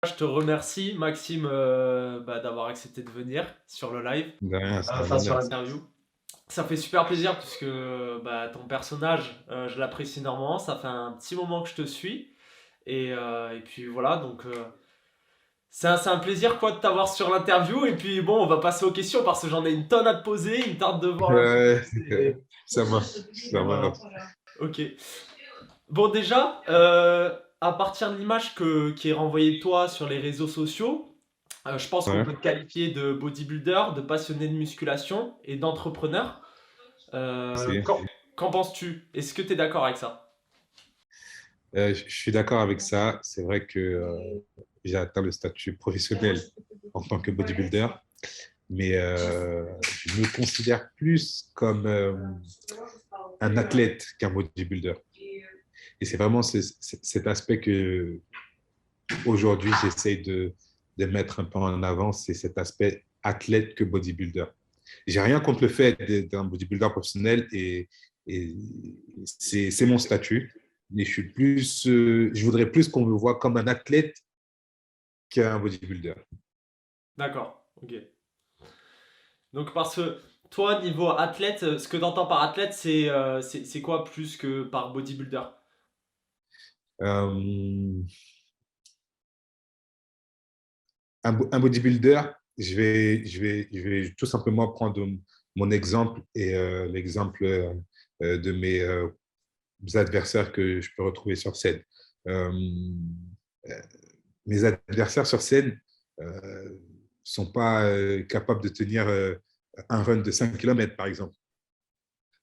Je te remercie, Maxime, d'avoir accepté de venir sur le live, De rien, c'est un enfin sur honneur. l'interview. Ça fait super plaisir puisque ton personnage, je l'apprécie énormément. Ça fait un petit moment que je te suis. Et puis voilà, donc c'est un plaisir quoi, de t'avoir sur l'interview. Et puis bon, on va passer aux questions parce que j'en ai une tonne à te poser. Il me tarde de voir un petit Ouais, peu tes- ça marche, ça Voilà. marche. Ok. Bon, déjà, à partir de l'image qui est renvoyée de toi sur les réseaux sociaux, je pense qu'on Ouais, peut te qualifier de bodybuilder, de passionné de musculation et d'entrepreneur. si. Qu'en penses-tu? Est-ce que tu es d'accord avec ça? Je suis d'accord avec ça. C'est vrai que j'ai atteint le statut professionnel en tant que bodybuilder, mais je me considère plus comme un athlète qu'un bodybuilder. Et c'est vraiment cet aspect que aujourd'hui j'essaye de mettre un peu en avant, c'est cet aspect athlète que bodybuilder. J'ai rien contre le fait d'être un bodybuilder professionnel et c'est mon statut. Mais je voudrais plus qu'on me voit comme un athlète qu'un bodybuilder. D'accord, ok. Donc parce que toi, niveau athlète, ce que tu entends par athlète, c'est quoi plus que par bodybuilder? Euh, un bodybuilder, je vais tout simplement prendre mon exemple et l'exemple de mes adversaires que je peux retrouver sur scène. Euh, euh, Mes adversaires sur scène euh, sont pas capables de tenir un run de 5 km, par exemple,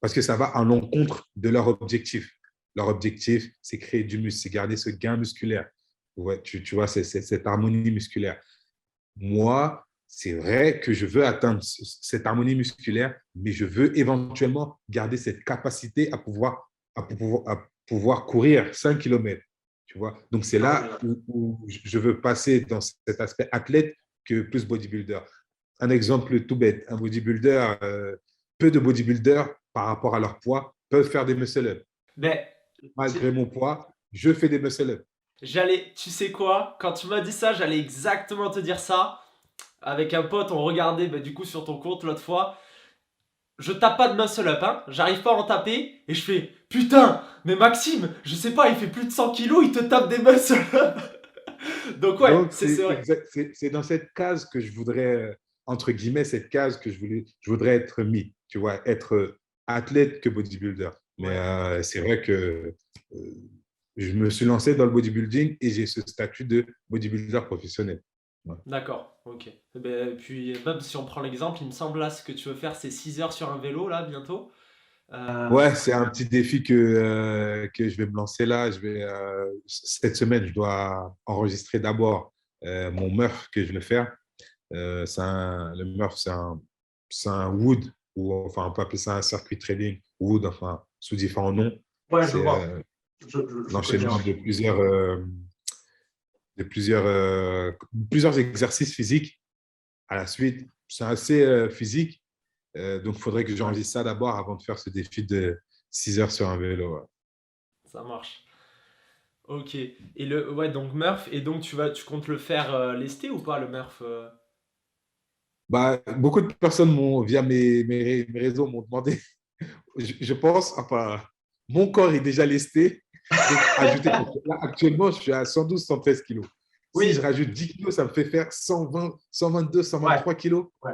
parce que ça va à l'encontre de leur objectif. Leur objectif, c'est créer du muscle, c'est garder ce gain musculaire. Ouais, tu vois, c'est cette harmonie musculaire. Moi, c'est vrai que je veux atteindre cette harmonie musculaire, mais je veux éventuellement garder cette capacité à pouvoir courir 5 km. Tu vois? Donc, c'est là où je veux passer dans cet aspect athlète que plus bodybuilder. Un exemple tout bête, un bodybuilder, peu de bodybuilders par rapport à leur poids peuvent faire des muscle-up. Mais Malgré mon poids, je fais des muscle-up. tu sais quoi? Quand tu m'as dit ça, j'allais exactement te dire ça. Avec un pote, on regardait du coup sur ton compte l'autre fois. Je tape pas de muscle up, hein. J'arrive pas à en taper. Et je fais putain, mais Maxime, je sais pas, il fait plus de 100 kilos, il te tape des muscle up. Donc ouais, Donc, c'est vrai. c'est dans cette case que je voudrais, entre guillemets, cette case que je voudrais être mis, tu vois, être athlète que bodybuilder. Mais Ouais, c'est vrai que euh, je me suis lancé dans le bodybuilding et j'ai ce statut de bodybuilder professionnel. Ouais, d'accord, ok. Puis même si on prend l'exemple, il me semble là ce que tu veux faire, c'est 6 heures sur un vélo là bientôt. ouais, c'est un petit défi que je vais me lancer là. Cette semaine, je dois enregistrer d'abord mon Murph que je vais faire. Le Murph, c'est un wood, ou enfin, on peut appeler ça un circuit trading wood, enfin, sous différents noms. Ouais, je C'est vois. Je connais. l'enchaînement de plusieurs exercices physiques à la suite. C'est assez physique, donc il faudrait que j'enregistre ça d'abord avant de faire ce défi de 6 heures sur un vélo. Ouais. Ça marche. Ok. Ouais, donc Murph, et donc tu comptes le faire lesté ou pas le Murph Bah, beaucoup de personnes via mes réseaux m'ont demandé, je pense, enfin, mon corps est déjà lesté, donc ajouter, là, actuellement, je suis à 112, 113 kilos. Si je Oui. rajoute 10 kilos, ça me fait faire 120, 122, Ouais. 123 kilos. Ouais.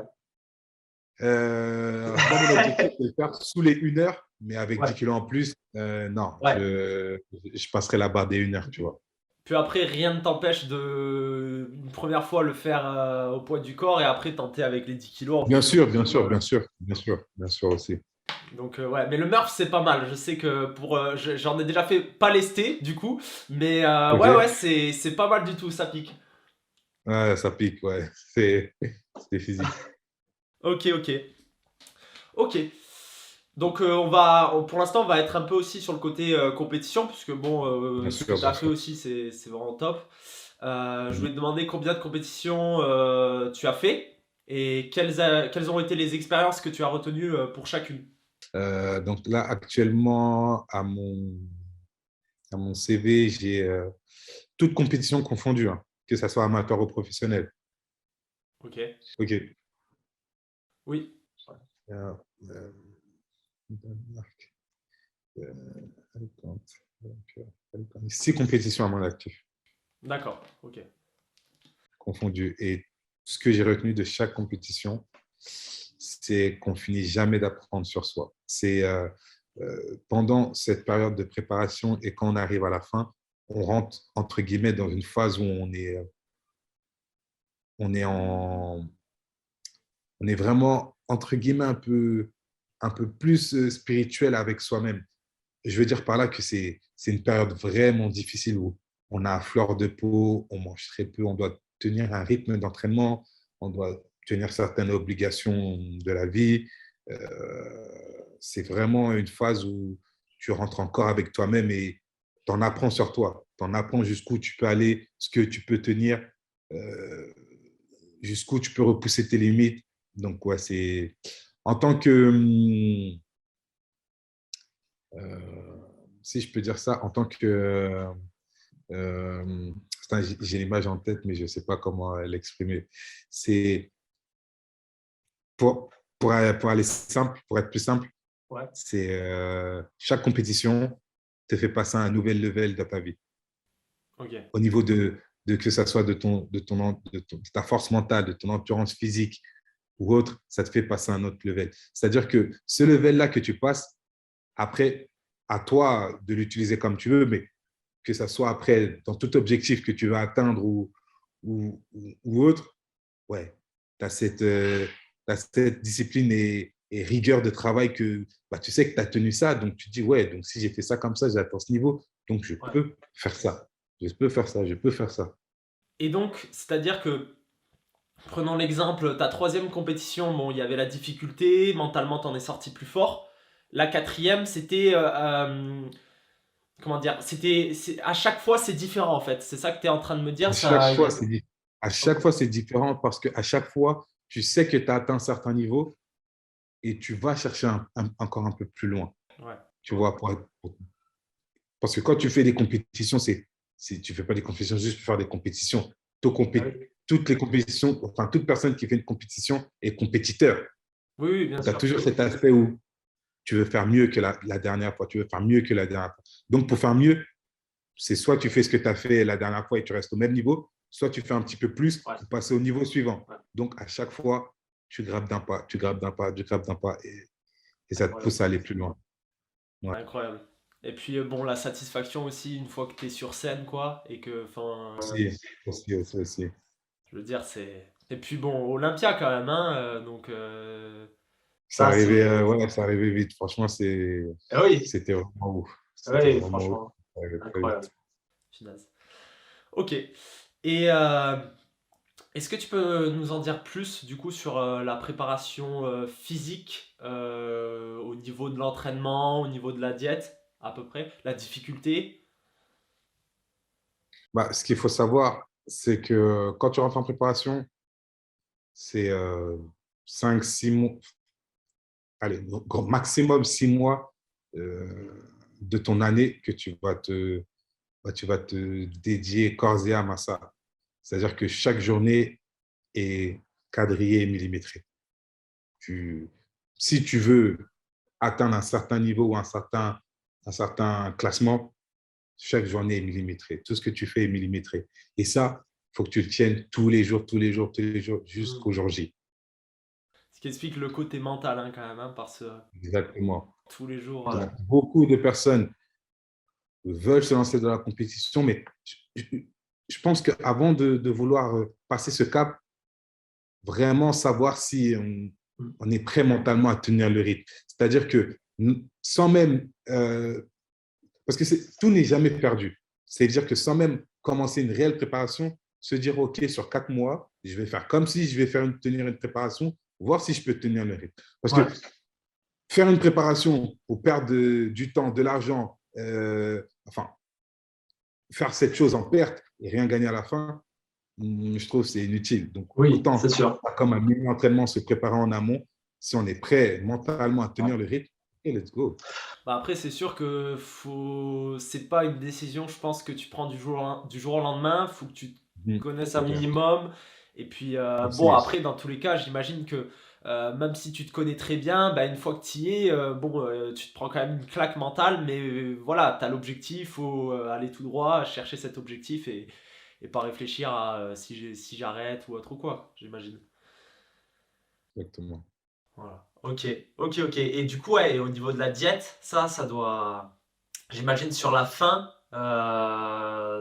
Moi, mon objectif, c'est de faire sous les 1 heure, mais avec 10 Ouais. kilos en plus, non, Ouais. je passerai la barre des 1 heure, tu vois. Puis après, rien ne t'empêche de une première fois le faire au poids du corps et après tenter avec les 10 kilos en Bien fonction sûr, de bien ton sûr, goal. bien sûr, bien sûr, bien sûr aussi. Donc ouais, mais le Murph c'est pas mal. Je sais que j'en ai déjà fait pas lesté du coup, mais OK? ouais c'est pas mal du tout, ça pique. Ouais, ça pique, ouais. C'est physique. Ok. Ok. Donc pour l'instant on va être un peu aussi sur le côté compétition puisque bon Bien ce que sûr, tu bien as fait sûr. aussi c'est vraiment top. Je Mhm. voulais te demander combien de compétitions tu as fait et quelles ont été les expériences que tu as retenues pour chacune. Donc là, actuellement, à mon CV, j'ai toute compétition confondue, hein. que ça soit amateur ou professionnel. Ok. Ok. Oui. Euh, euh, Danemark, Alicante, Alicante. 6 compétitions à mon actif, D'accord. Ok. confondues. Et ce que j'ai retenu de chaque compétition, c'est qu'on finit jamais d'apprendre sur soi. C'est pendant cette période de préparation et quand on arrive à la fin, on rentre entre guillemets dans une phase où on est en, on est vraiment entre guillemets un peu plus spirituel avec soi-même. Je veux dire par là que c'est une période vraiment difficile où on a à fleur de peau, on mange très peu, on doit tenir un rythme d'entraînement, on doit tenir certaines obligations de la vie. C'est vraiment une phase où tu rentres encore avec toi-même et tu en apprends sur toi. Tu en apprends jusqu'où tu peux aller, ce que tu peux tenir, euh, jusqu'où tu peux repousser tes limites. Donc, ouais, c'est en tant que, si je peux dire ça, en tant que, j'ai l'image en tête, mais je ne sais pas comment l'exprimer. C'est pour, pour aller simple, pour être plus simple, Ouais. c'est chaque compétition te fait passer à un nouvel level dans ta vie. Ok. Au niveau de que ça soit de ta force mentale, de ton endurance physique ou autre, ça te fait passer à un autre level. C'est-à-dire que ce level-là que tu passes, après, à toi de l'utiliser comme tu veux, mais que ça soit après dans tout objectif que tu vas atteindre ou autre, ouais, tu as, t'as cette discipline et rigueur de travail que bah, tu sais que tu as tenu ça, donc tu te dis, ouais, donc si j'ai fait ça comme ça, j'ai atteint ce niveau, donc je Ouais. peux faire ça, je peux faire ça, je peux faire ça. Et donc, c'est-à-dire que, prenons l'exemple, ta troisième compétition, bon, il y avait la difficulté, mentalement, t'en es sorti plus fort. La quatrième, c'était, comment dire, à chaque fois, c'est différent en fait. C'est ça que tu es en train de me dire, À chaque ça. fois, à Ok. chaque fois, c'est différent parce qu'à chaque fois, tu sais que tu as atteint un certain niveau et tu vas chercher encore un peu plus loin. Ouais. Tu vois, parce que quand tu fais des compétitions, tu ne fais pas des compétitions juste pour faire des compétitions. Ah oui. Toutes les compétitions, enfin, toute personne qui fait une compétition est compétiteur. Oui, oui, bien Tu as sûr. toujours cet aspect où tu veux faire mieux que la dernière fois, tu veux faire mieux que la dernière fois. Donc, pour faire mieux, c'est soit tu fais ce que tu as fait la dernière fois et tu restes au même niveau, soit tu fais un petit peu plus Ouais. pour passer au niveau suivant. Ouais. Donc, à chaque fois, tu grappes d'un pas, tu grappes d'un pas, tu grappes d'un pas et ça te Incroyable. pousse à aller plus loin. Ouais. Incroyable. Et puis, bon, la satisfaction aussi, une fois que tu es sur scène, quoi, et que, enfin, Aussi, aussi. je veux dire, c'est. Et puis, bon, Olympia quand même, hein, donc. Ça Ça, arrivait, c'est. ça arrivait vite. Franchement, Ah oui, c'était vraiment ouf. ah C'était oui, vraiment ouf. franchement, Ça arrivait très incroyable. vite. Finesse. Ok. Et est-ce que tu peux nous en dire plus du coup sur la préparation physique au niveau de l'entraînement, au niveau de la diète, à peu près, la difficulté? Bah, ce qu'il faut savoir, c'est que quand tu rentres en préparation, c'est 5, 6 mois, allez, maximum 6 mois de ton année que tu vas te dédier corps et âme à ça. C'est-à-dire que chaque journée est quadrillée et millimétrée. Tu, Si tu veux atteindre un certain niveau ou un certain classement, chaque journée est millimétrée. Tout ce que tu fais est millimétré. Et ça, il faut que tu le tiennes tous les jours, tous les jours, tous les jours, Hmm. jusqu'au jour J. Ce qui explique le côté mental hein, quand même, hein, parce que Exactement. tous les jours. Donc, beaucoup de personnes veulent se lancer dans la compétition, mais je pense qu'avant de vouloir passer ce cap, vraiment savoir si on est prêt mentalement à tenir le rythme. C'est-à-dire que sans même, parce que tout n'est jamais perdu. C'est-à-dire que sans même commencer une réelle préparation, se dire, OK, sur 4 mois, je vais faire comme si je vais tenir une préparation, voir si je peux tenir le rythme. Parce que Ouais. faire une préparation pour perdre du temps, de l'argent, enfin, faire cette chose en perte et rien gagner à la fin, je trouve que c'est inutile. Donc, Oui, autant c'est sûr. comme un mini-entraînement se préparer en amont, si on est prêt mentalement à Ouais. tenir le rythme, et let's go. Bah après, c'est sûr que c'est pas une décision, je pense, que tu prends du jour au lendemain. Faut que tu connaissent un C'est clair. minimum. Et puis, bon, C'est après, dans tous les cas, j'imagine que même si tu te connais très bien, bah, une fois que tu y es, bon, tu te prends quand même une claque mentale, mais voilà, tu as l'objectif, faut aller tout droit, chercher cet objectif et pas réfléchir à si j'arrête ou autre ou quoi, j'imagine. exactement. Voilà. Ok, ok. Et du coup, ouais, et au niveau de la diète, ça doit. J'imagine sur la fin, la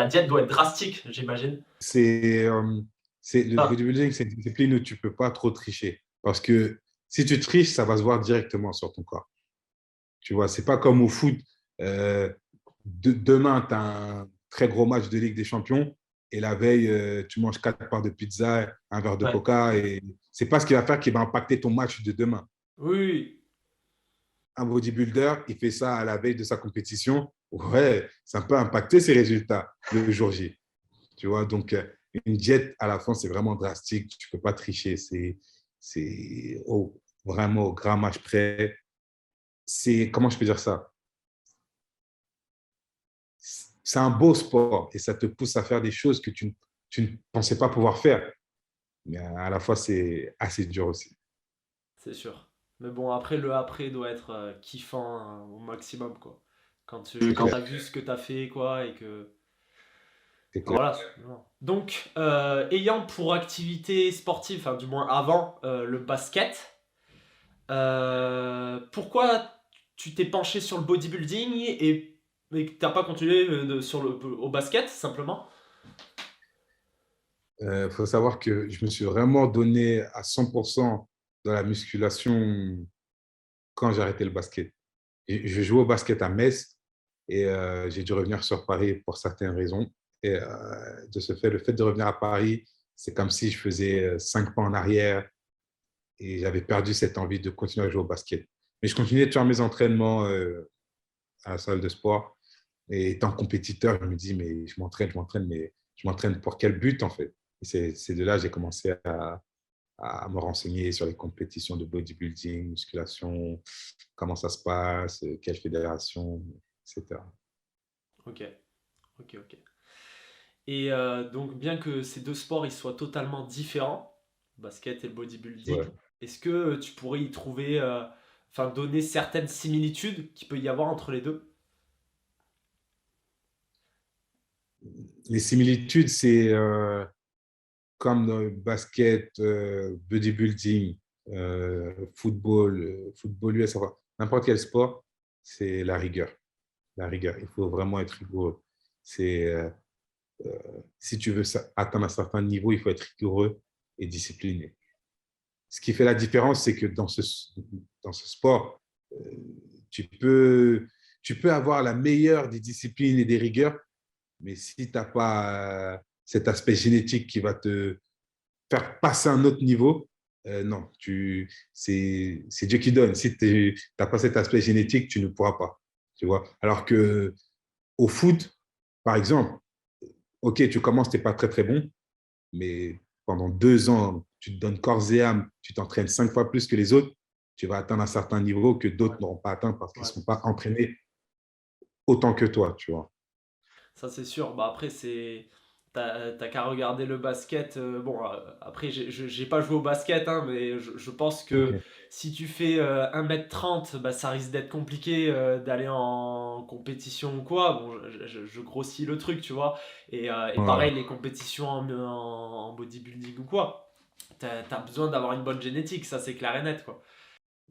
diète doit être drastique, j'imagine. C'est le Ah, bodybuilding, c'est une discipline où tu peux pas trop tricher. Parce que si tu triches, ça va se voir directement sur ton corps. Tu vois, c'est pas comme au foot. Euh, demain, tu as un très gros match de Ligue des Champions et la veille, tu manges 4 parts de pizza, un verre de ouais. coca et c'est pas ce qui va faire qui va impacter ton match de demain. Oui, oui, Un bodybuilder, il fait ça à la veille de sa compétition. Ouais, ça peut impacter ses résultats le jour J. Tu vois, donc une diète à la fin, c'est vraiment drastique. Tu peux pas tricher. C'est vraiment au grammage près. C'est, comment je peux dire ça? C'est un beau sport et ça te pousse à faire des choses que tu ne pensais pas pouvoir faire. Mais à la fois, c'est assez dur aussi. c'est sûr. Mais bon, après, le après doit être kiffant au maximum, quoi. C'est Quand clair. t'as vu ce que t'as fait, quoi, et que. C'est clair. Voilà. Donc, ayant pour activité sportive, enfin, du moins avant, le basket, pourquoi tu t'es penché sur le bodybuilding et que t'as pas continué au basket, simplement? Faut savoir que je me suis vraiment donné à 100% dans la musculation quand j'ai arrêté le basket. Et je jouais au basket à Metz et j'ai dû revenir sur Paris pour certaines raisons. Et de ce fait, le fait de revenir à Paris, c'est comme si je faisais 5 pas en arrière et j'avais perdu cette envie de continuer à jouer au basket. Mais je continuais de faire mes entraînements à la salle de sport. Et étant compétiteur, je me dis, mais mais je m'entraîne pour quel but en fait? Et c'est de là que j'ai commencé à me renseigner sur les compétitions de bodybuilding, musculation, comment ça se passe, quelle fédération, etc. Ok, ok. Et donc, bien que ces deux sports ils soient totalement différents, basket et le bodybuilding, Ouais. est-ce que tu pourrais y trouver, enfin, donner certaines similitudes qu'il peut y avoir entre les deux? Les similitudes, c'est comme dans le basket, bodybuilding, football, football US, enfin, n'importe quel sport, c'est la rigueur. La rigueur, il faut vraiment être rigoureux. C'est, si tu veux atteindre un certain niveau, il faut être rigoureux et discipliné. Ce qui fait la différence, c'est que dans ce sport, euh, tu peux, tu peux avoir la meilleure des disciplines et des rigueurs, mais si tu n'as pas cet aspect génétique qui va te faire passer à un autre niveau, non, c'est Dieu qui donne. Si tu n'as pas cet aspect génétique, tu ne pourras pas. Tu vois? Alors que au foot, par exemple, ok, tu commences, tu n'es pas très très bon, mais pendant 2 ans, tu te donnes corps et âme, tu t'entraînes 5 fois plus que les autres, tu vas atteindre un certain niveau que Ouais, d'autres n'auront pas atteint parce qu'ils ne ouais. sont pas entraînés autant que toi, tu vois. Ça c'est sûr. Bah après c'est t'as qu'à regarder le basket. Bon après j'ai pas joué au basket hein, mais je pense que Ok. si tu fais 1m30, bah ça risque d'être compliqué d'aller en compétition ou quoi. Bon je grossis le truc tu vois. Et Ouais, pareil les compétitions en bodybuilding ou quoi. T'as besoin d'avoir une bonne génétique, ça c'est clair et net quoi.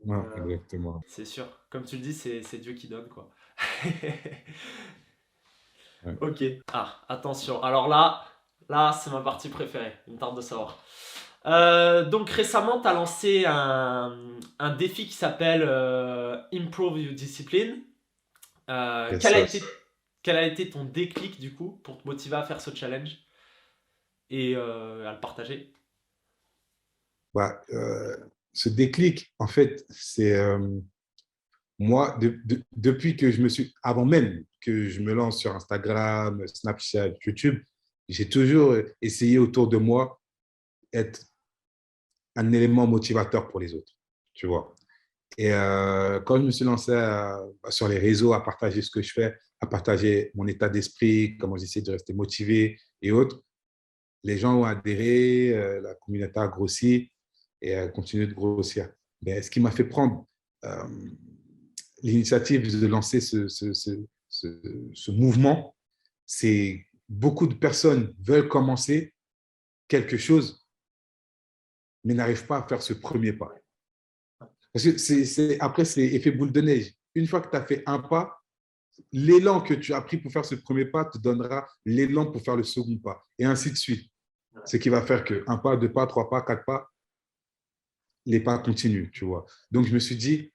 ouais, Euh, exactement. c'est sûr. Comme tu le dis c'est Dieu qui donne quoi. Ouais. Ok. Ah, attention. Alors là, c'est ma partie préférée. Il me tarde de savoir. Donc récemment, tu as lancé un défi qui s'appelle Improve Your Discipline. Yes, sir. Quel a été ton déclic du coup pour te motiver à faire ce challenge et à le partager? Bah, ce déclic, en fait, c'est moi, depuis que je me suis, avant même que je me lance sur Instagram, Snapchat, YouTube, j'ai toujours essayé autour de moi être un élément motivateur pour les autres, tu vois. Et quand je me suis lancé sur les réseaux à partager ce que je fais, à partager mon état d'esprit, comment j'essaie de rester motivé et autres, Les gens ont adhéré, la communauté a grossi et a continué de grossir. Mais ce qui m'a fait prendre euh, l'initiative de lancer ce mouvement, c'est beaucoup de personnes veulent commencer quelque chose, mais n'arrivent pas à faire ce premier pas. Parce que après, c'est effet boule de neige. Une fois que tu as fait un pas, l'élan que tu as pris pour faire ce premier pas te donnera l'élan pour faire le second pas, et ainsi de suite. Ce qui va faire que un pas, deux pas, trois pas, quatre pas, les pas continuent, tu vois. Donc, je me suis dit,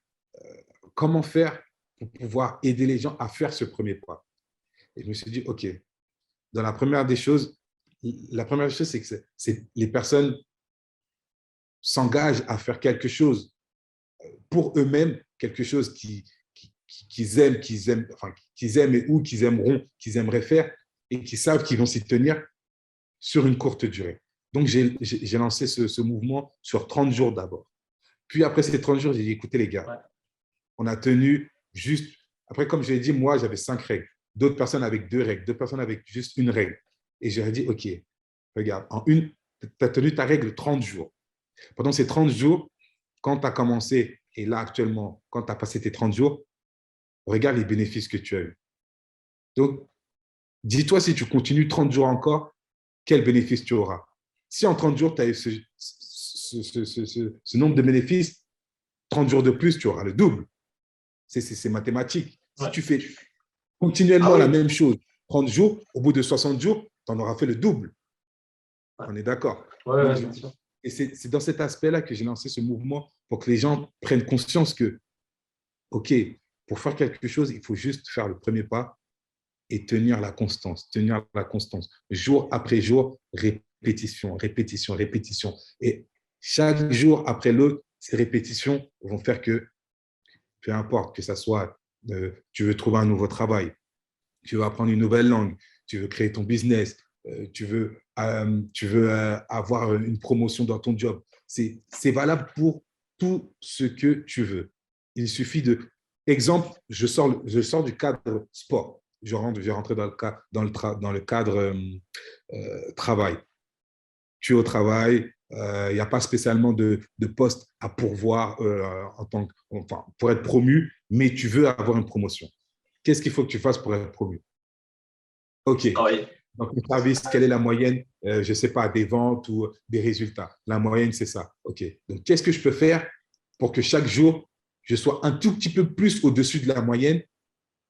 comment faire pour pouvoir aider les gens à faire ce premier pas? Et je me suis dit, OK, dans la première chose, c'est que les personnes s'engagent à faire quelque chose pour eux-mêmes, quelque chose qu'ils aiment ou qu'ils aimeront, qu'ils aimeraient faire et qui savent qu'ils vont s'y tenir sur une courte durée. Donc, j'ai lancé ce mouvement sur 30 jours d'abord. Puis après ces 30 jours, j'ai dit, écoutez les gars, on a tenu juste, après comme je l'ai dit, moi j'avais 5 règles, d'autres personnes avec 2 règles, d'autres personnes avec juste une règle. Et j'aurais dit, OK, regarde, tu as tenu ta règle 30 jours. Pendant ces 30 jours, quand tu as commencé, et là actuellement, quand tu as passé tes 30 jours, regarde les bénéfices que tu as eus. Donc, dis-toi si tu continues 30 jours encore, quel bénéfice tu auras. Si en 30 jours, tu as eu ce nombre de bénéfices, 30 jours de plus, tu auras le double. C'est mathématique. Ouais. Si tu fais continuellement la même chose, 30 jours, au bout de 60 jours, tu en auras fait le double. Ouais. On est d'accord. Ouais, et c'est dans cet aspect-là que j'ai lancé ce mouvement pour que les gens prennent conscience que, OK, pour faire quelque chose, il faut juste faire le premier pas et tenir la constance. Tenir la constance. Jour après jour, répétition, répétition, répétition. Et chaque jour après l'autre, ces répétitions vont faire que, peu importe, que ça soit, tu veux trouver un nouveau travail, tu veux apprendre une nouvelle langue, tu veux créer ton business, tu veux avoir une promotion dans ton job. C'est valable pour tout ce que tu veux. Il suffit de... Exemple, je sors du cadre sport. Je vais rentrer dans le cadre travail. Tu es au travail, il n'y a pas spécialement de poste à pourvoir pour être promu, mais tu veux avoir une promotion. Qu'est-ce qu'il faut que tu fasses pour être promu? OK. Oui. Donc, le service, quelle est la moyenne, je ne sais pas, des ventes ou des résultats? La moyenne, c'est ça. OK. Donc, qu'est-ce que je peux faire pour que chaque jour, je sois un tout petit peu plus au-dessus de la moyenne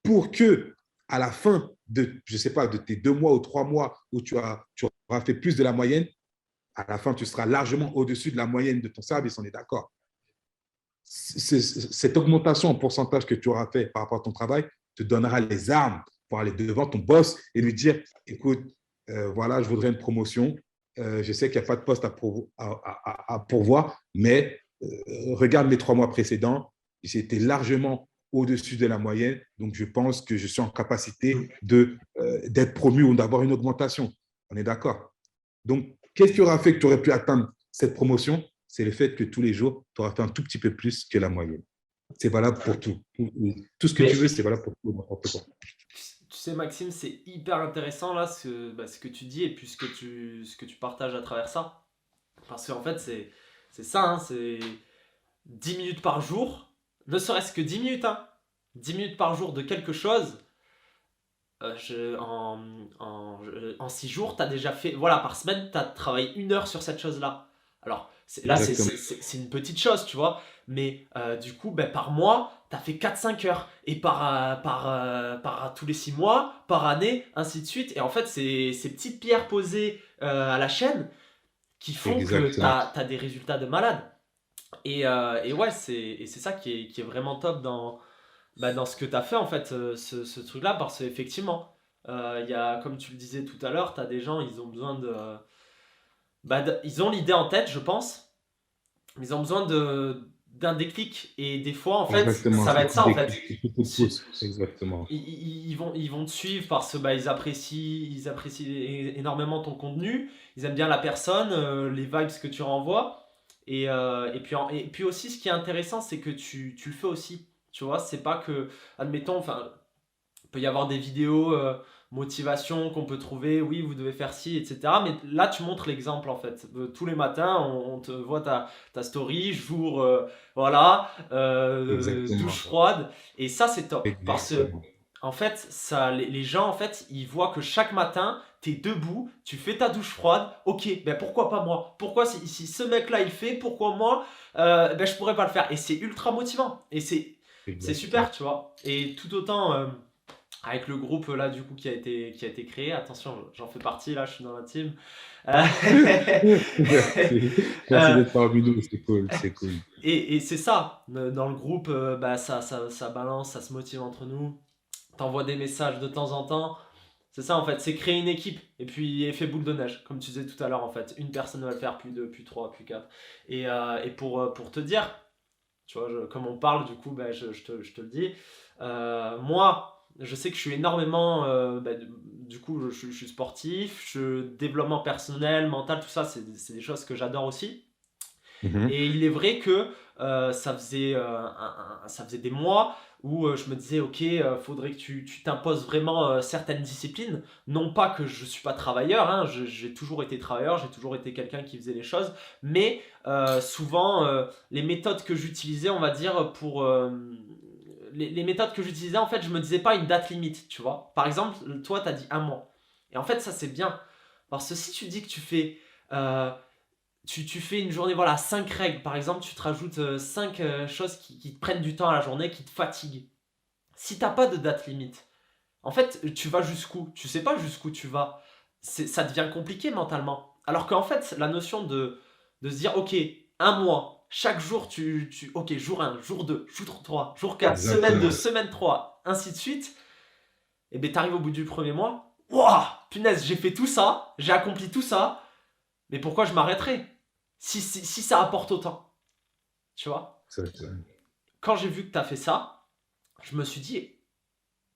pour que, à la fin de, je ne sais pas, de tes 2 mois ou 3 mois où tu auras fait plus de la moyenne, à la fin, tu seras largement au-dessus de la moyenne de ton service, on est d'accord. Cette augmentation en pourcentage que tu auras fait par rapport à ton travail te donnera les armes pour aller devant ton boss et lui dire, écoute, voilà, je voudrais une promotion. Je sais qu'il n'y a pas de poste à pourvoir, mais regarde mes 3 mois précédents, j'étais largement au-dessus de la moyenne, donc je pense que je suis en capacité d'être promu ou d'avoir une augmentation. On est d'accord? Donc, qu'est-ce qui aura fait que tu aurais pu atteindre cette promotion? C'est le fait que tous les jours, tu auras fait un tout petit peu plus que la moyenne. C'est valable pour tout. Tout ce que tu veux, c'est valable pour tout, n'importe quoi. Tu sais, Maxime, c'est hyper intéressant là ce que tu dis et puis ce que tu partages à travers ça. Parce qu'en fait, c'est ça, hein, c'est 10 minutes par jour, ne serait-ce que 10 minutes, hein, 10 minutes par jour de quelque chose. En 6 jours, tu as déjà fait, voilà, par semaine, tu as travaillé 1 heure sur cette chose-là. Alors, là, c'est une petite chose, tu vois, mais du coup, par mois, tu as fait 4-5 heures. Et par tous les 6 mois, par année, ainsi de suite. Et en fait, c'est ces petites pierres posées à la chaîne qui font que tu as des résultats de malade. Et ouais, c'est ça qui est vraiment top dans ce que tu as fait, en fait, ce truc-là, parce qu'effectivement, y a, comme tu le disais tout à l'heure, tu as des gens, ils ont besoin ils ont l'idée en tête, je pense, mais ils ont besoin d'un déclic. Et des fois, en fait, exactement, ça va être ça, en fait. Exactement. Ils vont te suivre parce que ils apprécient énormément ton contenu, ils aiment bien la personne, les vibes que tu renvoies. Et puis aussi, ce qui est intéressant, c'est que tu le fais aussi. Tu vois, c'est pas que, admettons, enfin, Il peut y avoir des vidéos motivation qu'on peut trouver, oui, vous devez faire ci, etc. Mais là, tu montres l'exemple en fait. Tous les matins, on te voit ta story, jour, voilà, douche Exactement. froide. Et ça, c'est top. Parce que, Exactement. en fait, ça, les gens, en fait, ils voient que chaque matin, tu es debout, tu fais ta douche froide. Ok, ben pourquoi pas moi? Pourquoi si ce mec-là, il fait, pourquoi moi, ben je pourrais pas le faire? Et c'est ultra motivant. Et c'est super, Exactement. tu vois. Et tout autant avec le groupe là du coup qui a été créé, attention, j'en fais partie là, je suis dans la team. Euh, Merci. Merci euh, d'être parmi nous. C'est cool. C'est cool. et c'est ça, dans le groupe, bah, ça balance, ça se motive entre nous. T'envoies des messages de temps en temps. C'est ça en fait, c'est créer une équipe. Et puis effet boule de neige, comme tu disais tout à l'heure en fait. Une personne va le faire, puis deux, puis trois, puis quatre. Et pour te dire, tu vois, comme on parle, du coup, bah, je te le dis. Moi, je sais que je suis énormément. Bah, du coup, je suis sportif, développement personnel, mental, tout ça, c'est des choses que j'adore aussi. Mhm. Et il est vrai que ça faisait des mois où je me disais, ok, faudrait que tu t'imposes vraiment certaines disciplines. Non pas que je ne suis pas travailleur, hein, j'ai toujours été travailleur, j'ai toujours été quelqu'un qui faisait les choses, mais souvent, les méthodes que j'utilisais, on va dire, les méthodes que j'utilisais, en fait, je me disais pas une date limite, tu vois. Par exemple, toi, tu as dit un mois. Et en fait, ça, c'est bien. Parce que si tu dis que euh, tu fais une journée, voilà, 5 règles, par exemple, tu te rajoutes 5 choses qui te prennent du temps à la journée, qui te fatiguent. Si t'as pas de date limite, en fait, tu vas jusqu'où? Tu sais pas jusqu'où tu vas. Ça devient compliqué mentalement. Alors qu'en fait, la notion de se dire, ok, un mois, chaque jour, ok, jour un, jour 2, jour 3, jour 4, semaine 2, Exactement. semaine 3, ainsi de suite, et bien t'arrives au bout du premier mois, waouh, punaise, j'ai fait tout ça, j'ai accompli tout ça, mais pourquoi je m'arrêterais si ça apporte autant, tu vois? Exactement. Quand j'ai vu que t'as fait ça, je me suis dit,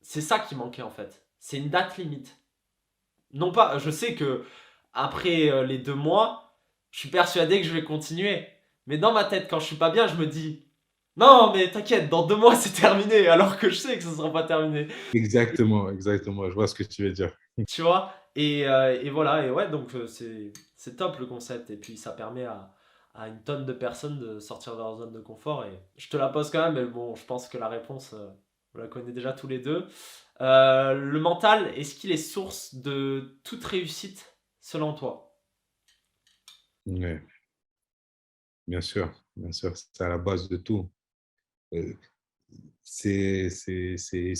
c'est ça qui manquait en fait. C'est une date limite. Non pas, je sais que après les 2 mois, je suis persuadé que je vais continuer. Mais dans ma tête, quand je suis pas bien, je me dis, non, mais t'inquiète, dans 2 mois c'est terminé, alors que je sais que ce sera pas terminé. Exactement. Exactement. Je vois ce que tu veux dire. Tu vois? Et voilà, et ouais, donc c'est top le concept. Et puis ça permet à une tonne de personnes de sortir de leur zone de confort. Et je te la pose quand même, mais bon, je pense que la réponse, on la connaît déjà tous les deux. Le mental, est-ce qu'il est source de toute réussite selon toi? Ouais, bien sûr. Bien sûr. C'est à la base de tout. Euh, c'est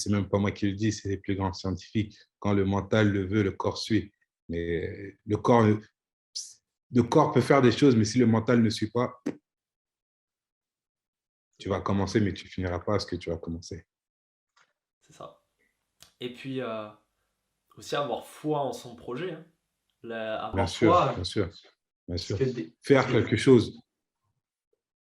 même pas moi qui le dis, c'est les plus grands scientifiques. Quand le mental le veut, le corps suit. Mais le corps peut faire des choses, mais si le mental ne suit pas, tu vas commencer, mais tu finiras pas ce que tu vas commencer. C'est ça. Et puis aussi avoir foi en son projet, hein. Bien Avoir sûr, foi, bien sûr, bien parce sûr. que Faire quelque chose,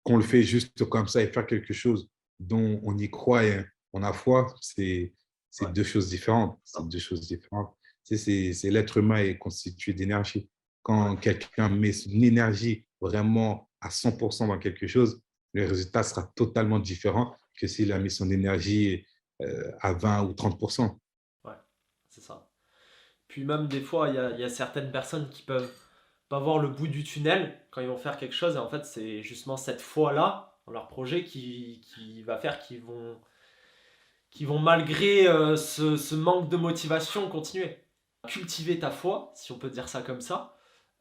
qu'on le fait juste comme ça et faire quelque chose dont on y croit et on a foi, c'est ouais, deux choses différentes. C'est deux choses différentes. C'est l'être humain est constitué d'énergie. ouais, Quand quelqu'un met son énergie vraiment à 100% dans quelque chose, le résultat sera totalement différent que s'il a mis son énergie à 20 ou 30%. ouais, c'est ça. Puis même des fois, il y a certaines personnes qui peuvent pas voir le bout du tunnel quand ils vont faire quelque chose. Et en fait, c'est justement cette foi-là dans leur projet qui va faire qu'ils vont malgré ce manque de motivation, continuer. Cultiver ta foi, si on peut dire ça comme ça,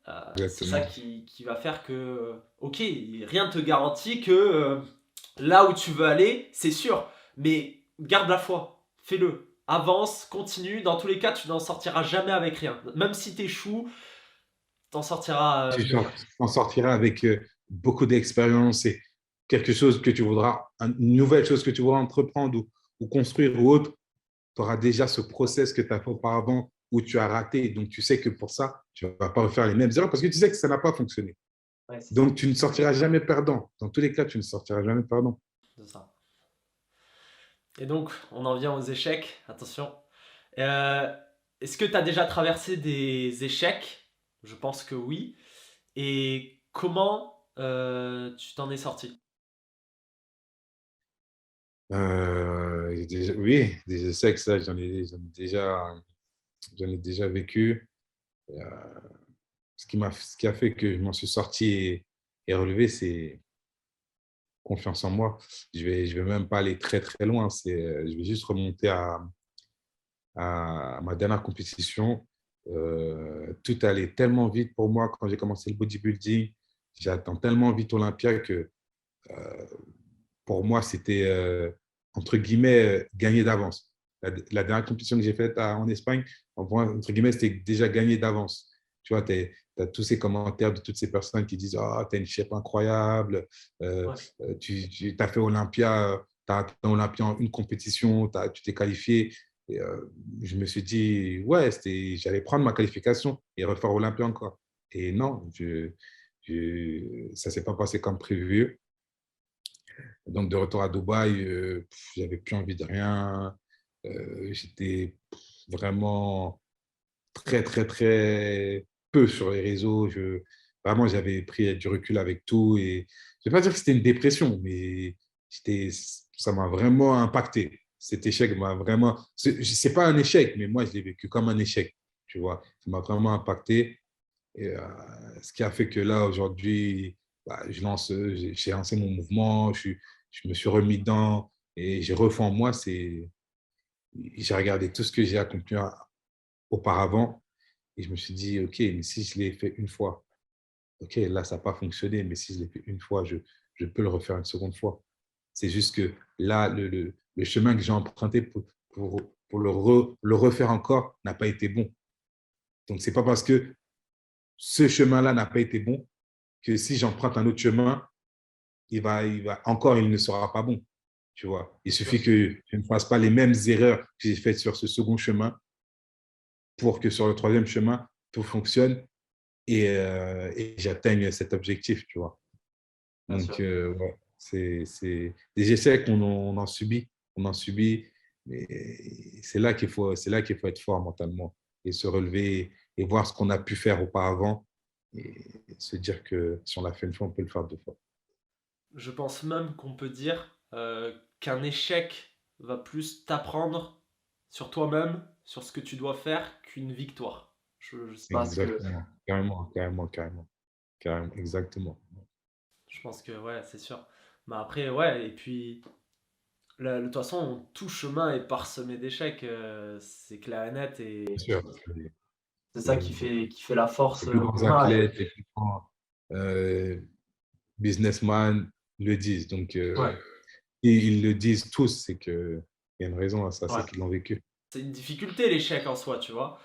c'est ça Exactement. qui va faire que, ok, rien ne te garantit que là où tu veux aller, c'est sûr. Mais garde la foi, fais-le. Avance, continue. Dans tous les cas, tu n'en sortiras jamais avec rien. Même si t'échoues, t'en sortiras mieux. Tu en sortiras avec beaucoup d'expérience et quelque chose que tu voudras, une nouvelle chose que tu voudras entreprendre ou construire ou autre, tu auras déjà ce process que tu as fait auparavant où tu as raté. Donc, tu sais que pour ça, tu ne vas pas refaire les mêmes erreurs parce que tu sais que ça n'a pas fonctionné. Ouais, c'est Donc, ça. tu ne sortiras jamais perdant. Dans tous les cas, tu ne sortiras jamais perdant. C'est ça. Et donc, on en vient aux échecs. Attention. Euh, Est-ce que tu as déjà traversé des échecs? Je pense que oui. Et comment tu t'en es sorti? Oui, je sais que ça, j'en ai déjà vécu. Euh, ce qui a fait que je m'en suis sorti et relevé, c'est confiance en moi. Je vais même pas aller très, très loin. Je vais juste remonter à ma dernière compétition. Tout allait tellement vite pour moi quand j'ai commencé le bodybuilding. J'attends tellement vite Olympia que euh, pour moi, c'était entre guillemets gagné d'avance. La dernière compétition que j'ai faite en Espagne, entre guillemets, c'était déjà gagné d'avance. Tu vois, tu as tous ces commentaires de toutes ces personnes qui disent ah, tu as une shape incroyable, euh, Ouais. tu as fait Olympia, tu as atteint Olympia en une compétition, tu t'es qualifié. Et, je me suis dit, ouais, j'allais prendre ma qualification et refaire Olympia encore. Et non, ça ne s'est pas passé comme prévu. Donc, de retour à Dubaï, j'avais plus envie de rien. J'étais vraiment très, très, très peu sur les réseaux. Vraiment, j'avais pris du recul avec tout. Et je ne vais pas dire que c'était une dépression, mais ça m'a vraiment impacté. Cet échec m'a vraiment. C'est pas un échec, mais moi, je l'ai vécu comme un échec. Tu vois, ça m'a vraiment impacté. Et, ce qui a fait que là, aujourd'hui, bah, j'ai lancé mon mouvement, je me suis remis dedans et j'ai refait en moi. J'ai regardé tout ce que j'ai accompli auparavant et je me suis dit, OK, mais si je l'ai fait une fois, OK, là, ça n'a pas fonctionné, mais si je l'ai fait une fois, je peux le refaire une seconde fois. C'est juste que là, le chemin que j'ai emprunté pour le refaire encore n'a pas été bon. Donc, ce n'est pas parce que ce chemin-là n'a pas été bon que si j'emprunte un autre chemin, il ne sera pas bon. Tu vois, il Bien suffit sûr. que je ne fasse pas les mêmes erreurs que j'ai faites sur ce second chemin pour que sur le troisième chemin, tout fonctionne et j'atteigne cet objectif, tu vois. Bien Donc, sûr. ouais, c'est des essais on en subit, mais c'est là qu'il faut être fort mentalement et se relever et voir ce qu'on a pu faire auparavant et se dire que si on l'a fait une fois, on peut le faire deux fois. Je pense même qu'on peut dire qu'un échec va plus t'apprendre sur toi-même, sur ce que tu dois faire, qu'une victoire. Je sais pas ce que. Exactement, carrément, carrément, carrément, carrément, exactement. Je pense que ouais, c'est sûr. Mais après, ouais, et puis de toute façon, tout chemin est parsemé d'échecs, c'est clair et net, et Bien sûr, c'est ça les, qui fait la force les plus grands qu'on a. athlètes, les plus grands euh, businessmen le disent. Donc, Ouais, et ils le disent tous, c'est qu'il y a une raison à ça, c'est ouais. qu'ils l'ont vécu. C'est une difficulté l'échec en soi, tu vois.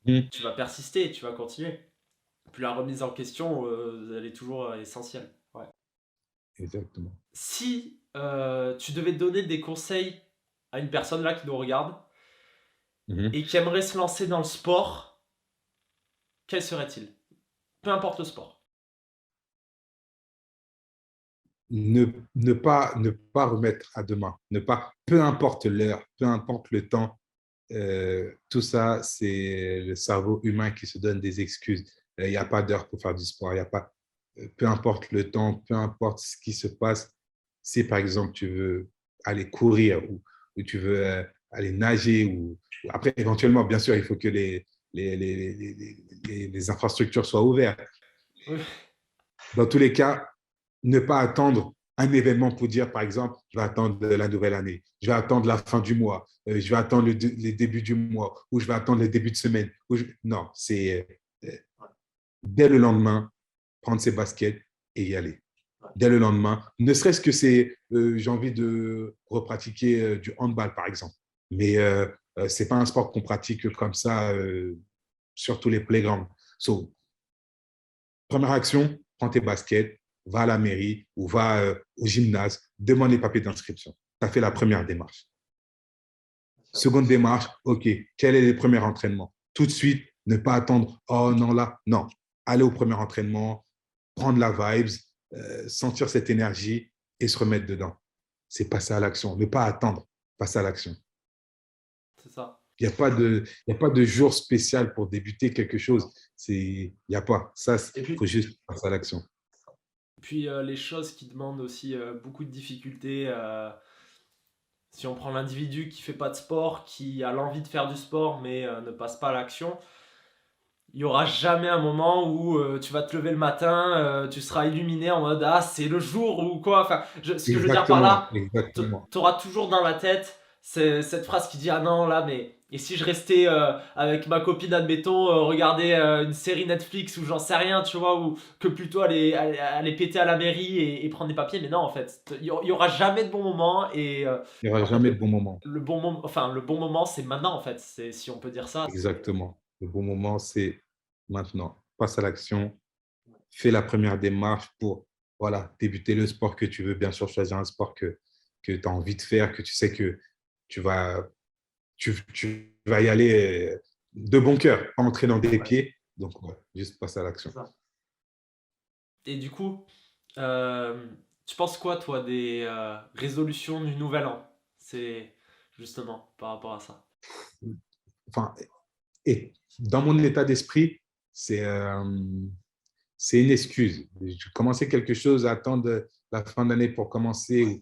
Mm. Tu vas persister, tu vas continuer. Puis la remise en question, elle est toujours essentielle. Ouais. Exactement. Si tu devais donner des conseils à une personne là qui nous regarde Mhm. et qui aimerait se lancer dans le sport, quel serait-il? Peu importe le sport. Ne pas remettre à demain, peu importe l'heure, peu importe le temps, tout ça, c'est le cerveau humain qui se donne des excuses. Il n'y a pas d'heure pour faire du sport, il y a pas, peu importe le temps, peu importe ce qui se passe, si par exemple tu veux aller courir ou tu veux aller nager, ou après éventuellement, bien sûr, il faut que les infrastructures soient ouvertes. Oui, Dans tous les cas, ne pas attendre un événement pour dire, par exemple, je vais attendre la nouvelle année, je vais attendre la fin du mois, je vais attendre les débuts du mois, ou je vais attendre les débuts de semaine. Non, c'est dès le lendemain, prendre ses baskets et y aller. Dès le lendemain, ne serait-ce que j'ai envie de repratiquer du handball, par exemple. Mais ce n'est pas un sport qu'on pratique comme ça sur tous les playgrounds. So, première action, prends tes baskets, va à la mairie ou va au gymnase, demande les papiers d'inscription. Tu as fait la première démarche. Seconde démarche, OK, quel est le premier entraînement? Tout de suite, ne pas attendre, oh non, là, non. Aller au premier entraînement, prendre la vibes, sentir cette énergie et se remettre dedans. C'est passer à l'action, ne pas attendre, passer à l'action. c'est ça. Il y a pas de jour spécial pour débuter quelque chose. Il n'y a pas. Ça, Et il faut puis, juste passer à l'action. les choses qui demandent aussi beaucoup de difficultés, Si on prend l'individu qui fait pas de sport, qui a l'envie de faire du sport mais ne passe pas à l'action, il y aura jamais un moment où tu vas te lever le matin, tu seras illuminé en mode ah c'est le jour ou quoi. Enfin, ce que je veux dire par Exactement, là, exactement. tu auras toujours dans la tête cette phrase qui dit ah non là mais et si je restais avec ma copine admettons regarder une série Netflix ou j'en sais rien tu vois ou que plutôt aller péter à la mairie et prendre des papiers mais non en fait il y aura jamais de bon moment et Il n'y aura en fait jamais de bon moment. le bon moment c'est maintenant en fait c'est si on peut dire ça c'est Exactement. Le bon moment, c'est maintenant. Passe à l'action, fais la première démarche pour voilà, débuter le sport que tu veux. Bien sûr, choisir un sport que tu as envie de faire, que tu sais que tu vas, tu vas y aller de bon cœur, pas entrer dans des ouais, pieds. Donc, ouais, juste passe à c'est l'action. ça. Et du coup, euh, tu penses quoi, toi, des résolutions du nouvel an? C'est justement par rapport à ça. Enfin, et dans mon état d'esprit, c'est une excuse. Commencer quelque chose, attendre la fin d'année pour commencer,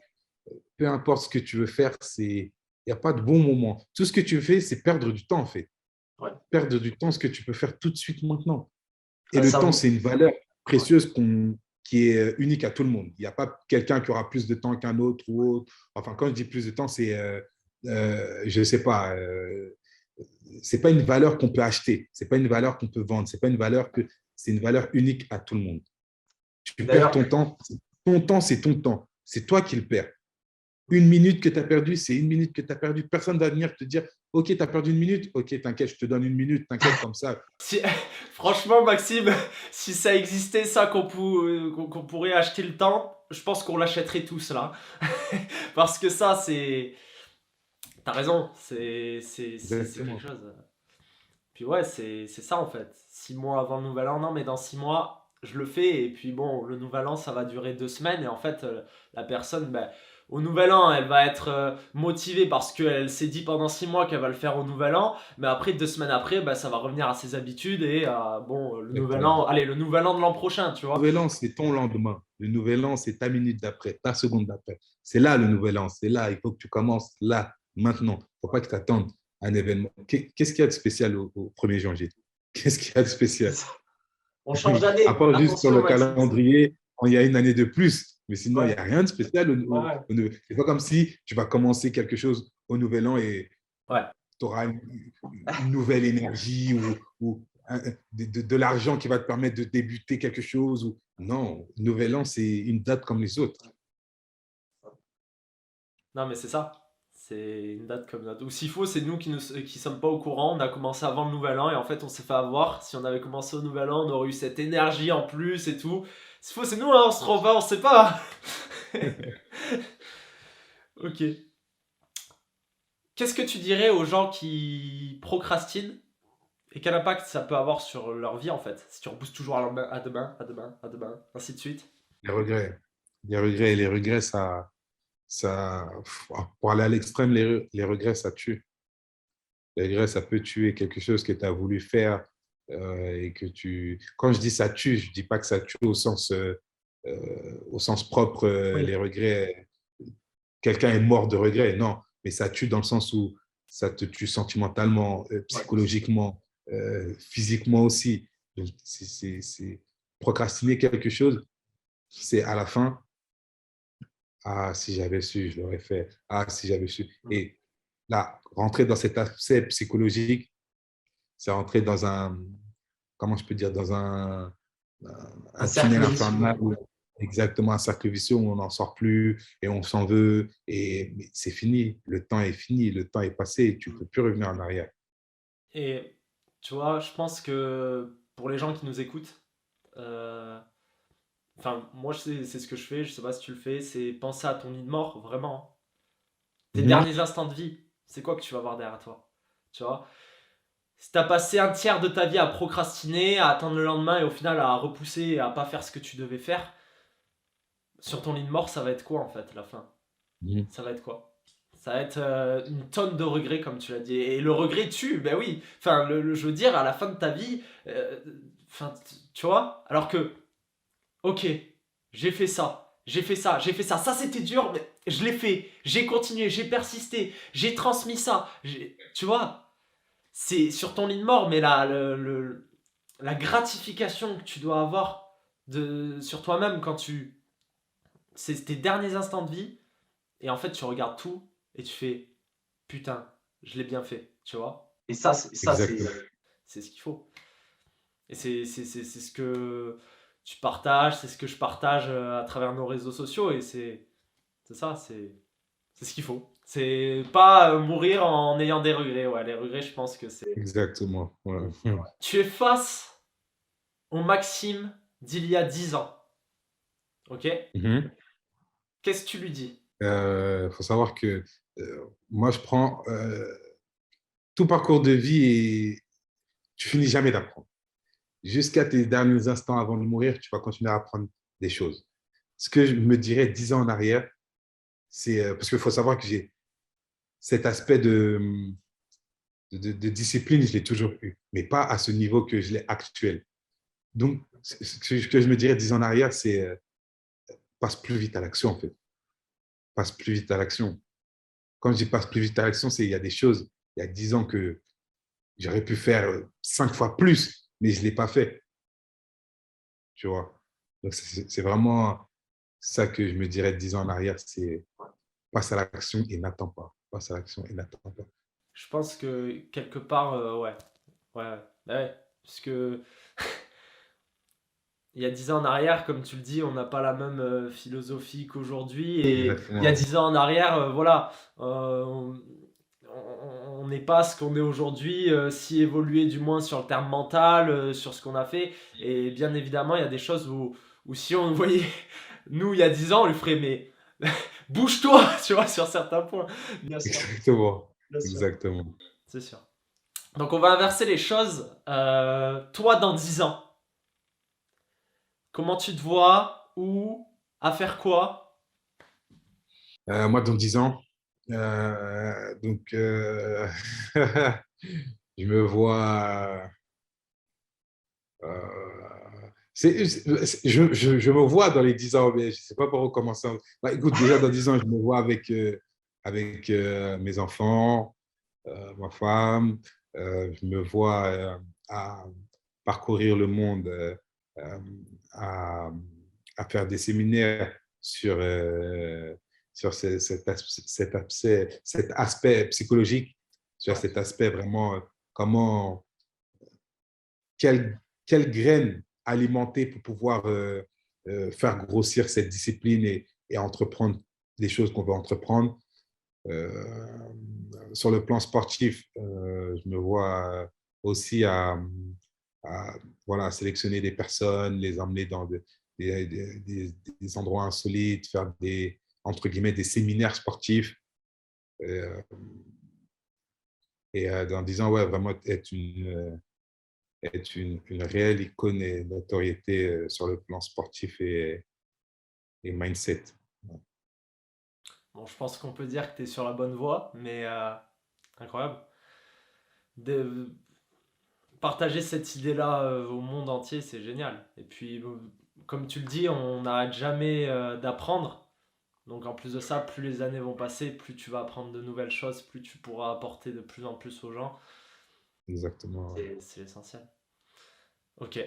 peu importe ce que tu veux faire, il n'y a pas de bon moment. Tout ce que tu fais, c'est perdre du temps, en fait. Ouais. Perdre du temps, ce que tu peux faire tout de suite maintenant. Et Ah, le ça, temps, oui. c'est une valeur Ouais. précieuse qui est unique à tout le monde. Il n'y a pas quelqu'un qui aura plus de temps qu'un autre ou autre. Enfin, quand je dis plus de temps, c'est, je ne sais pas, c'est pas une valeur qu'on peut acheter. C'est pas une valeur qu'on peut vendre. C'est pas une valeur que, c'est une valeur unique à tout le monde. Tu perds D'ailleurs, ton temps, c'est ton temps. C'est toi qui le perds. Une minute que tu as perdue, c'est une minute que tu as perdue. Personne ne va venir te dire, OK, tu as perdu une minute. OK, t'inquiète, je te donne une minute. T'inquiète, comme ça. si, franchement, Maxime, si ça existait, ça, qu'on pourrait acheter le temps, je pense qu'on l'achèterait tous là. Parce que ça, c'est. T'as raison, c'est quelque Exactement. chose. Puis ouais, c'est ça en fait. 6 mois avant le nouvel an, non, mais dans 6 mois, je le fais. Et puis bon, le nouvel an, ça va durer 2 semaines. Et en fait, la personne, ben, au nouvel an, elle va être motivée parce qu'elle s'est dit pendant 6 mois qu'elle va le faire au nouvel an. Mais après, 2 semaines après, ben, ça va revenir à ses habitudes. Et bon, le nouvel Exactement. an, allez, le nouvel an de l'an prochain, tu Le vois. nouvel an, c'est ton lendemain. Le nouvel an, c'est ta minute d'après, ta seconde d'après. C'est là le nouvel an. C'est là. Il faut que tu commences là, maintenant. Il ne faut pas que tu attendes un événement. Qu'est-ce qu'il y a de spécial au 1er janvier? Qu'est-ce qu'il y a de C'est spécial? ça. On change d'année. À part juste sur Attention, le Maxime. calendrier, quand il y a une année de plus. Mais sinon, il n'y Ouais, a rien de spécial. ouais, C'est pas comme si tu vas commencer quelque chose au nouvel an et ouais. tu auras une nouvelle énergie ou de l'argent qui va te permettre de débuter quelque chose. Non, Nouvel An, c'est une date comme les autres. Non, mais c'est ça. C'est une date comme ça. Ou s'il faut, c'est nous qui sommes pas au courant. On a commencé avant le nouvel an et en fait, on s'est fait avoir. Si on avait commencé au nouvel an, on aurait eu cette énergie en plus et tout. S'il faut, c'est nous, hein, on se trompe pas, on sait pas. Ok. Qu'est-ce que tu dirais aux gens qui procrastinent et quel impact ça peut avoir sur leur vie en fait? Si tu repousses toujours à demain, à demain, à demain, ainsi de suite. Les regrets. Les regrets, pour aller à l'extrême, les regrets, ça tue. Les regrets, ça peut tuer quelque chose que tu as voulu faire et que tu. Quand je dis ça tue, je ne dis pas que ça tue au sens propre, les Oui. regrets. Quelqu'un est mort de regret, non, mais ça tue dans le sens où ça te tue sentimentalement, Ouais. psychologiquement, physiquement aussi. Donc, procrastiner quelque chose, c'est à la fin, ah, si j'avais su, je l'aurais fait. Ah, si j'avais su. Mm. Et là, rentrer dans cet aspect psychologique, c'est rentrer dans comment je peux dire, dans Un un tunnel cercle vicieux. infernal, exactement un cercle vicieux où on n'en sort plus et on s'en veut. Et mais c'est fini, le temps est fini, le temps est passé, tu ne peux plus revenir en arrière. Et tu vois, je pense que pour les gens qui nous écoutent, euh, enfin, moi, c'est ce que je fais, je sais pas si tu le fais, c'est penser à ton lit de mort, vraiment. Tes Mhm. derniers instants de vie, c'est quoi que tu vas avoir derrière toi? Tu vois? Si t'as passé un tiers de ta vie à procrastiner, à attendre le lendemain et au final à repousser et à pas faire ce que tu devais faire, sur ton lit de mort, ça va être quoi en fait, la fin? Mhm. Ça va être quoi? Ça va être une tonne de regrets, comme tu l'as dit. Et le regret tue, ben oui. Enfin, je veux dire, à la fin de ta vie, enfin, tu vois? Alors que, ok, j'ai fait ça. j'ai fait ça, ça c'était dur, mais je l'ai fait, j'ai continué, j'ai persisté, j'ai transmis ça, tu vois, c'est sur ton lit de mort, mais la gratification que tu dois avoir sur toi-même quand c'est tes derniers instants de vie, et en fait tu regardes tout, et tu fais, putain, je l'ai bien fait, tu vois, et Exactement. c'est ce qu'il faut. Et c'est ce que tu partages, c'est ce que je partage à travers nos réseaux sociaux, et c'est ça, c'est ce qu'il faut. C'est pas mourir en ayant des regrets. Ouais, les regrets, je pense que c'est. Exactement. Ouais. Tu es face au Maxime d'il y a 10 ans. Ok. Mhm. Qu'est-ce que tu lui dis? Faut savoir que moi, je prends tout parcours de vie et tu finis jamais d'apprendre. Jusqu'à tes derniers instants avant de mourir, tu vas continuer à apprendre des choses. Ce que je me dirais 10 ans en arrière, c'est parce qu'il faut savoir que j'ai cet aspect de discipline, je l'ai toujours eu, mais pas à ce niveau que je l'ai actuel. Donc, ce que je me dirais 10 ans en arrière, c'est passe plus vite à l'action, en fait. Passe plus vite à l'action. Quand je dis passe plus vite à l'action, c'est il y a des choses, il y a 10 ans que j'aurais pu faire 5 fois plus, mais je ne l'ai pas fait, tu vois. Donc, c'est vraiment ça que je me dirais 10 ans en arrière, c'est passe à l'action et n'attends pas. Passe à l'action et n'attends pas. Je pense que quelque part, ouais. Ouais, ouais. Bah ouais. Parce que il y a 10 ans en arrière, comme tu le dis, on n'a pas la même philosophie qu'aujourd'hui. Et il y a Exactement. 10 ans en arrière, voilà, on n'est pas ce qu'on est aujourd'hui, si évolué du moins sur le terme mental, sur ce qu'on a fait. Et bien évidemment, il y a des choses où si on voyait nous il y a 10 ans, on lui ferait mais bouge-toi, tu vois, sur certains points. Bien sûr, Exactement. bien sûr, Exactement. c'est sûr. Donc on va inverser les choses. Toi, dans 10 ans, comment tu te vois? Où? À faire quoi? Moi, dans 10 ans, je me vois. Je me vois dans les 10 ans, mais je ne sais pas par où commencer. Bah, écoute, déjà dans 10 ans, je me vois avec mes enfants, ma femme. Je me vois à parcourir le monde, euh, à, à faire des séminaires sur cet aspect psychologique, sur Ouais. cet aspect vraiment, comment, quelle, quelle graine alimenter pour pouvoir faire grossir cette discipline et entreprendre les choses qu'on veut entreprendre. Euh, sur le plan sportif, je me vois aussi à, voilà, sélectionner des personnes, les emmener dans des endroits insolites, faire entre guillemets, des séminaires sportifs. Euh, et dans 10 ans, ouais, vraiment être une réelle icône et notoriété sur le plan sportif et mindset. Bon, je pense qu'on peut dire que tu es sur la bonne voie, mais incroyable. De partager cette idée-là au monde entier, c'est génial. Et puis, comme tu le dis, on n'arrête jamais d'apprendre. Donc en plus de ça, plus les années vont passer, plus tu vas apprendre de nouvelles choses, plus tu pourras apporter de plus en plus aux gens. Exactement. C'est l'essentiel. Ok.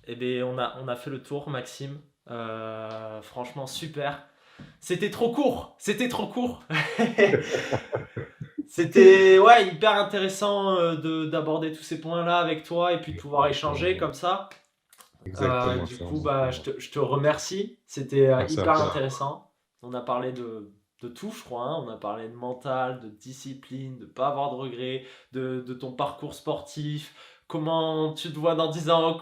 Eh bien, on a fait le tour, Maxime. Franchement, super. C'était trop court. C'était trop court. C'était ouais, hyper intéressant d'aborder tous ces points-là avec toi et puis de pouvoir échanger Exactement. comme ça. Exactement. Du C'est coup, vraiment bah, je te remercie. C'était merci à hyper toi. intéressant. On a parlé de tout, je crois, hein. On a parlé de mental, de discipline, de pas avoir de regrets, de ton parcours sportif. Comment tu te vois dans 10 ans?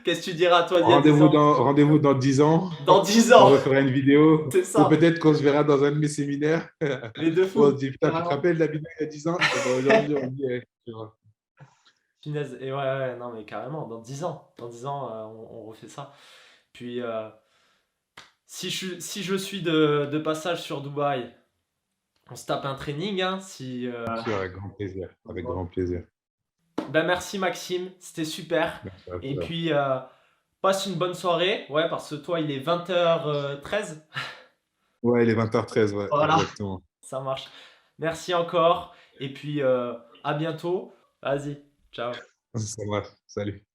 Qu'est-ce que tu diras à toi d'il y a 10 ans? Rendez-vous dans 10 ans. Dans 10 On ans, refera une vidéo. c'est Ou ça. peut-être qu'on se verra dans un de mes séminaires. Les deux On se fous, dit, putain, tu te carrément. rappelles de la vidéo il y a 10 ans? Et ben aujourd'hui, on dit, tu vois. Punaise. Et ouais, ouais, non, mais carrément, dans 10 ans. Dans 10 ans, on refait ça. Puis, si je suis de passage sur Dubaï, on se tape un training, hein, si, Bien sûr, avec grand plaisir. Avec grand plaisir. ben merci Maxime, c'était super. Merci à Et toi. puis, Passe une bonne soirée. Ouais, parce que toi, il est 20h13. Ouais, il est 20h13, ouais, Voilà, exactement. ça marche. Merci encore. Et puis, à bientôt. Vas-y, ciao. Ça marche. Salut.